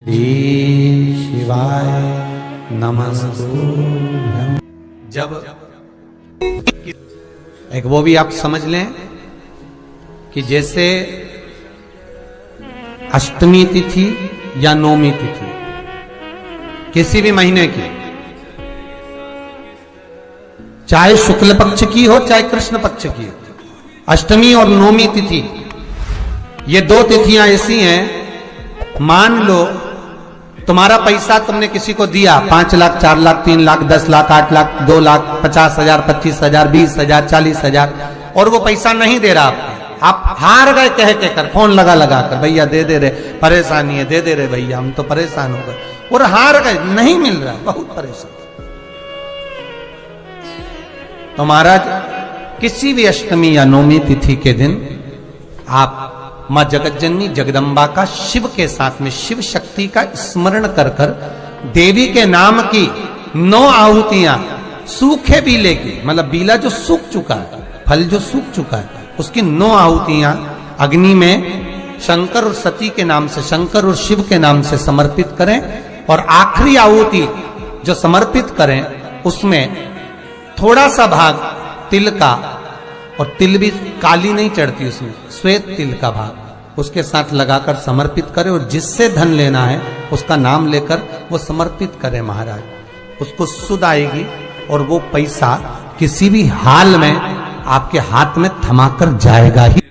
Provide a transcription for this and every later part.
श्री शिवाय नमस्तुभ्यं। जब एक वो भी आप समझ लें कि जैसे अष्टमी तिथि या नौमी तिथि किसी भी महीने की, चाहे शुक्ल पक्ष की हो चाहे कृष्ण पक्ष की हो, अष्टमी और नौमी तिथि ये दो तिथियां ऐसी हैं, मान लो तुम्हारा पैसा तुमने किसी को दिया 5 लाख 4 लाख 3 लाख 10 लाख 8 लाख 2 लाख 50,000 25,000 20,000 40,000 और वो पैसा नहीं दे रहा आप हार गए कह के कर, फोन लगा कर भैया दे दे रहे, परेशानी है, दे दे रहे भैया, हम तो परेशान हो गए और हार गए, नहीं मिल रहा, बहुत परेशान। तो महाराज किसी भी अष्टमी या नौमी तिथि के दिन आप मां जगतजननी जगदम्बा का शिव के साथ में शिव शक्ति का स्मरण कर कर देवी के नाम की 9 आहुतियां सूखे बीले की, मतलब बीला जो सूख चुका है, फल जो सूख चुका है, उसकी 9 आहुतियां अग्नि में शंकर और सती के नाम से, शंकर और शिव के नाम से समर्पित करें और आखिरी आहुति जो समर्पित करें उसमें थोड़ा सा भाग तिल का, और तिल भी काली नहीं चढ़ती उसमें, श्वेत तिल का भाग उसके साथ लगाकर समर्पित करें और जिससे धन लेना है उसका नाम लेकर वो समर्पित करें महाराज, उसको सुध आएगी और वो पैसा किसी भी हाल में आपके हाथ में थमाकर जाएगा ही।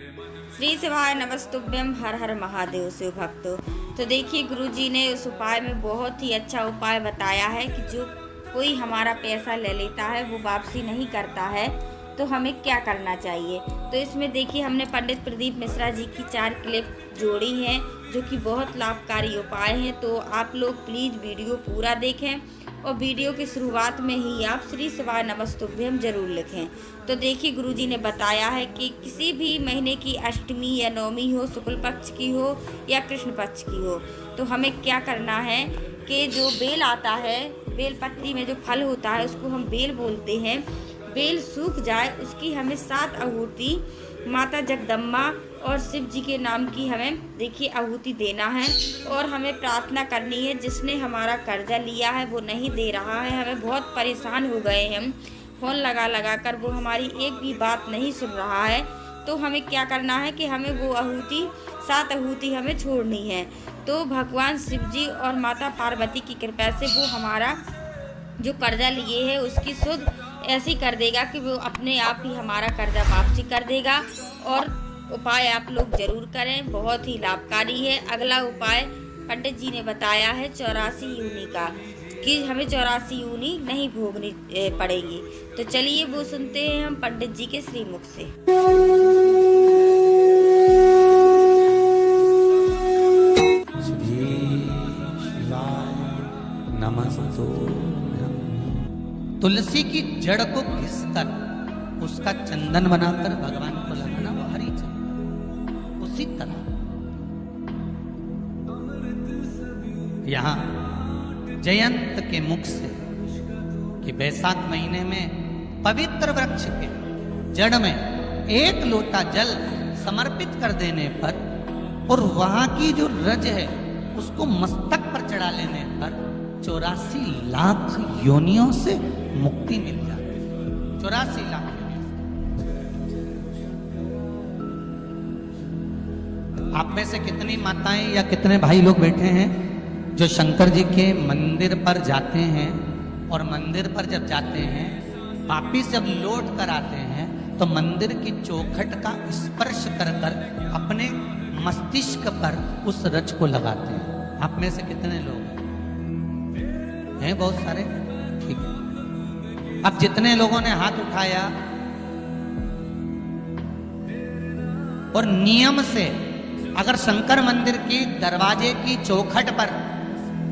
श्री शिवाय नमस्तुभ्यं। हर हर महादेव शिव भक्तों। तो देखिए गुरुजी ने उस उपाय में बहुत ही अच्छा उपाय बताया है कि जो कोई हमारा पैसा ले लेता है वो वापसी नहीं करता है, तो हमें क्या करना चाहिए। तो इसमें देखिए हमने पंडित प्रदीप मिश्रा जी की 4 क्लिप जोड़ी हैं जो कि बहुत लाभकारी उपाय हैं। तो आप लोग प्लीज़ वीडियो पूरा देखें और वीडियो की शुरुआत में ही आप श्री शिवाय नमस्तुभ्यं जरूर लिखें। तो देखिए गुरुजी ने बताया है कि किसी भी महीने की अष्टमी या नौमी हो, शुक्ल पक्ष की हो या कृष्ण पक्ष की हो, तो हमें क्या करना है कि जो बेल आता है, बेल पत्री में जो फल होता है उसको हम बेल बोलते हैं, बेल सूख जाए उसकी हमें 7 आहुति माता जगदम्बा और शिव जी के नाम की हमें देखिए आहुति देना है और हमें प्रार्थना करनी है। जिसने हमारा कर्जा लिया है वो नहीं दे रहा है, हमें बहुत परेशान हो गए हैं, हम फोन लगा कर वो हमारी एक भी बात नहीं सुन रहा है, तो हमें क्या करना है कि हमें वो आहुति 7 आहुति हमें छोड़नी है। तो भगवान शिव जी और माता पार्वती की कृपा से वो हमारा जो कर्जा लिए है उसकी सुध ऐसी कर देगा कि वो अपने आप ही हमारा कर्जा वापसी कर देगा। और उपाय आप लोग जरूर करें, बहुत ही लाभकारी है। अगला उपाय पंडित जी ने बताया है 84 यूनी का, कि हमें 84 यूनी नहीं भोगनी पड़ेगी। तो चलिए वो सुनते हैं हम पंडित जी के श्रीमुख से। तुलसी की जड़ को घिसकर उसका चंदन बनाकर भगवान को लगाना, वो हरी चंदन। उसी तरह यहाँ जयंत के मुख से कि वैशाख महीने में पवित्र वृक्ष के जड़ में 1 लोटा जल समर्पित कर देने पर और वहां की जो रज है उसको मस्तक पर चढ़ा लेने पर 84 लाख योनियों से मुक्ति मिल जाती है। 84 लाख। आप में से कितनी माताएं या कितने भाई लोग बैठे हैं जो शंकर जी के मंदिर पर जाते हैं और मंदिर पर जब जाते हैं वापिस जब लौट कर आते हैं तो मंदिर की चौखट का स्पर्श कर कर अपने मस्तिष्क पर उस रज को लगाते हैं। आप में से कितने लोग हैं? बहुत सारे। ठीक है, अब जितने लोगों ने हाथ उठाया और नियम से अगर शंकर मंदिर की दरवाजे की चौखट पर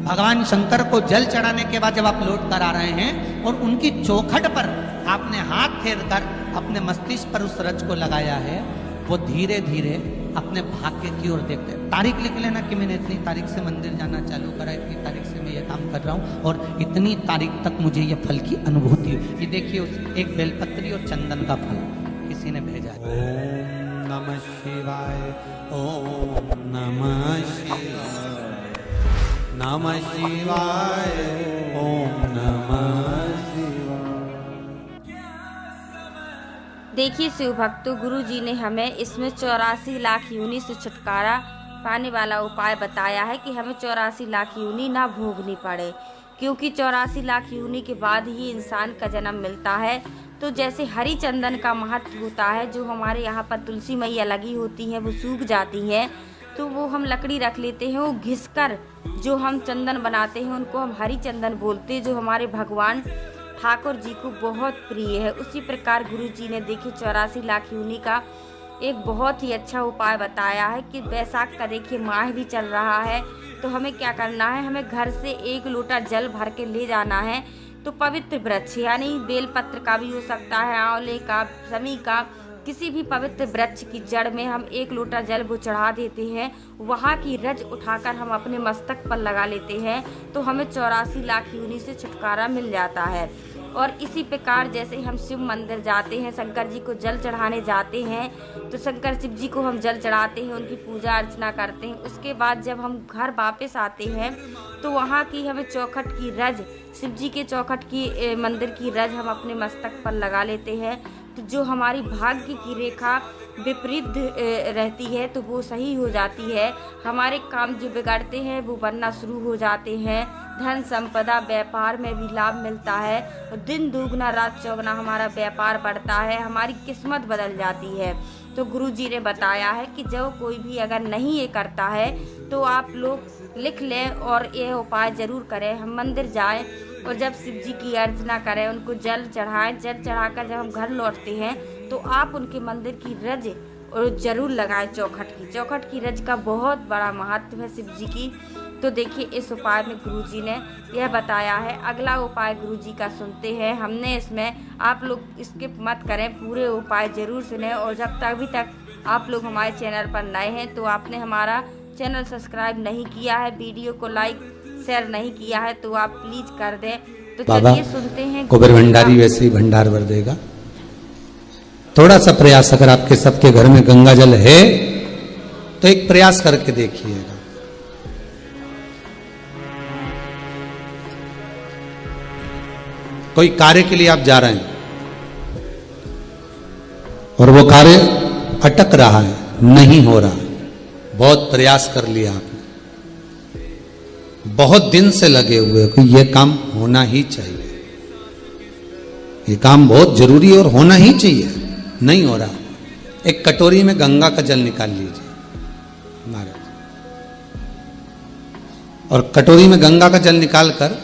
भगवान शंकर को जल चढ़ाने के बाद जब आप लौट कर आ रहे हैं और उनकी चौखट पर आपने हाथ फेर कर अपने मस्तिष्क पर उस रज को लगाया है, वो धीरे धीरे अपने भाग्य की ओर देखते हैं। तारीख लिख लेना कि मैंने इतनी तारीख से मंदिर जाना चालू करा, इतनी तारीख से मैं ये काम कर रहा हूँ और इतनी तारीख तक मुझे ये फल की अनुभूति हुई। ये देखिए उस एक बेलपत्री और चंदन का फल किसी ने भेजा। ओम नमः शिवाय, ओम नमः शिवाय, नमः शिवाय, ओम नमः शिवाय। देखिए शिव भक्तों, गुरु जी ने हमें इसमें 84 लाख योनि से छुटकारा पाने वाला उपाय बताया है कि हमें 84 लाख योनि ना भोगनी पड़े, क्योंकि 84 लाख योनि के बाद ही इंसान का जन्म मिलता है। तो जैसे हरी चंदन का महत्व होता है, जो हमारे यहाँ पर तुलसी मैया लगी होती हैं वो सूख जाती हैं, तो वो हम लकड़ी रख लेते हैं, वो घिसकर जो हम चंदन बनाते हैं उनको हम हरी चंदन बोलते हैं, जो हमारे भगवान ठाकुर जी को बहुत प्रिय है। उसी प्रकार गुरु जी ने देखिए 84 लाख योनि का एक बहुत ही अच्छा उपाय बताया है कि वैशाख का देखिए माह भी चल रहा है, तो हमें क्या करना है, हमें घर से 1 लोटा जल भर के ले जाना है। तो पवित्र वृक्ष यानी बेलपत्र का भी हो सकता है, आंवले का, समी का, किसी भी पवित्र वृक्ष की जड़ में हम 1 लोटा जल वो चढ़ा देते हैं। वहाँ की रज उठाकर हम अपने मस्तक पर लगा लेते हैं, तो हमें 84 लाख योनि से छुटकारा मिल जाता है। और इसी प्रकार जैसे हम शिव मंदिर जाते हैं, शंकर जी को जल चढ़ाने जाते हैं, तो शंकर शिव जी को हम जल चढ़ाते हैं, उनकी पूजा अर्चना करते हैं। उसके बाद जब हम घर वापस आते हैं तो वहाँ की हमें चौखट की रज, शिव जी के चौखट की मंदिर की रज हम अपने मस्तक पर लगा लेते हैं। तो जो हमारी भाग्य की रेखा विपरीत रहती है तो वो सही हो जाती है, हमारे काम जो बिगड़ते हैं वो बनना शुरू हो जाते हैं, धन संपदा व्यापार में भी लाभ मिलता है, और दिन दुगना रात चौगुना हमारा व्यापार बढ़ता है, हमारी किस्मत बदल जाती है। तो गुरु जी ने बताया है कि जब कोई भी अगर नहीं ये करता है तो आप लोग लिख लें और ये उपाय ज़रूर करें। हम मंदिर जाएं और जब शिव जी की अर्चना करें, उनको जल चढ़ाएं, जल चढ़ाकर जब हम घर लौटते हैं तो आप उनके मंदिर की रज और ज़रूर लगाएं। चौखट की रज का बहुत बड़ा महत्व है शिव जी की। तो देखिए इस उपाय में गुरु जी ने यह बताया है। अगला उपाय गुरु जी का सुनते हैं हमने इसमें, आप लोग स्किप मत करें, पूरे उपाय ज़रूर सुने। और जब तक अभी तक आप लोग हमारे चैनल पर नए हैं तो आपने हमारा चैनल सब्सक्राइब नहीं किया है, वीडियो को लाइक शेयर नहीं किया है, तो आप प्लीज कर दें। तो चलिए सुनते हैं। कुबेर भंडारी वैसे ही भंडार भर देगा। थोड़ा सा प्रयास, अगर आपके सबके घर में गंगा जल है तो एक प्रयास करके देखिएगा। कोई कार्य के लिए आप जा रहे हैं और वो कार्य अटक रहा है, नहीं हो रहा, बहुत प्रयास कर लिया आपने, बहुत दिन से लगे हुए कि ये काम होना ही चाहिए, ये काम बहुत जरूरी और होना ही चाहिए, नहीं हो रहा। एक कटोरी में गंगा का जल निकाल लीजिए महाराज, और कटोरी में गंगा का जल निकालकर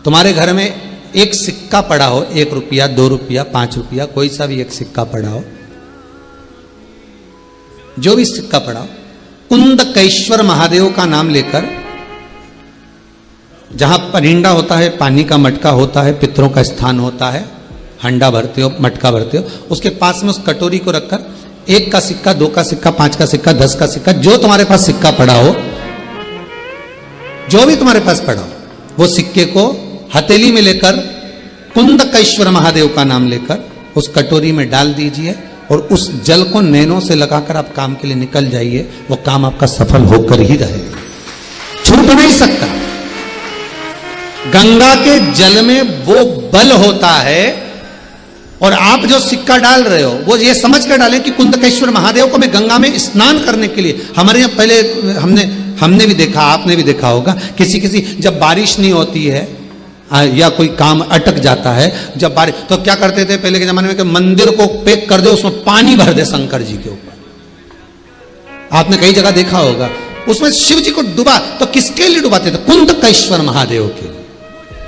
तुम्हारे घर में एक सिक्का पड़ा हो, 1 रुपया, 2 रुपया, 5 रुपया, कोई सा भी एक सिक्का पड़ा हो, जो भी सिक्का पड़ा हो, कुंदकेश्वर महादेव का नाम लेकर, जहां परिंडा होता है, पानी का मटका होता है, पितरों का स्थान होता है, हंडा भरते हो, मटका भरते हो, उसके पास में उस कटोरी को रखकर 1 का सिक्का, 2 का सिक्का, 5 का सिक्का, 10 का सिक्का, जो तुम्हारे पास सिक्का पड़ा हो, जो भी तुम्हारे पास पड़ा हो, वो सिक्के को हथेली में लेकर कुंदकेश्वर महादेव का नाम लेकर उस कटोरी में डाल दीजिए, और उस जल को नैनों से लगाकर आप काम के लिए निकल जाइए। वो काम आपका सफल होकर ही रहेगा, छूट नहीं सकता। गंगा के जल में वो बल होता है, और आप जो सिक्का डाल रहे हो वो ये समझ कर डालें कि कुंदकेश्वर महादेव को मैं गंगा में स्नान करने के लिए। हमारे यहाँ पहले हमने भी देखा, आपने भी देखा होगा, किसी जब बारिश नहीं होती है या कोई काम अटक जाता है, जब बारिश, तो क्या करते थे पहले के जमाने में कि मंदिर को पैक कर दे, उसमें पानी भर दे शंकर जी के ऊपर। आपने कई जगह देखा होगा, उसमें शिव जी को डुबा, तो किसके लिए डुबाते थे? कुंदकेश्वर महादेव के लिए।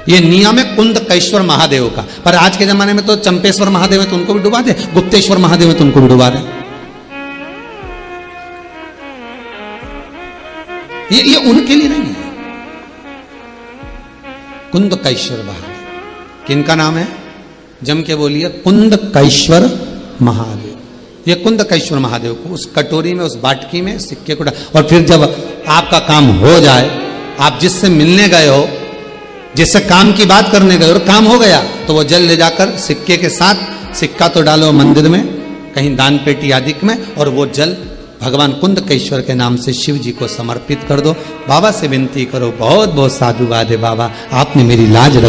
ये नियम है कुंदकेश्वर महादेव का। पर आज के जमाने में तो चंपेश्वर महादेव है तो उनको भी डुबा दे, गुप्तेश्वर महादेव है तो उनको भी डुबा दे। ये उनके लिए नहीं है। कुंदकेश्वर महादेव किनका नाम है? जम के बोलिए, कुंदकेश्वर महादेव। ये कुंदकेश्वर महादेव को उस कटोरी में, उस बाटकी में सिक्के को डाल, और फिर जब आपका काम हो जाए, आप जिससे मिलने गए हो, जिससे काम की बात करने गए और काम हो गया, तो वो जल ले जाकर सिक्के के साथ, सिक्का तो डालो मंदिर में, कहीं दान पेटी आदि में, और वो जल भगवान कुंदकेश्वर के नाम से शिव जी को समर्पित कर दो। बाबा से विनती करो, बहुत बहुत साधुवाद है बाबा, आपने मेरी लाज रख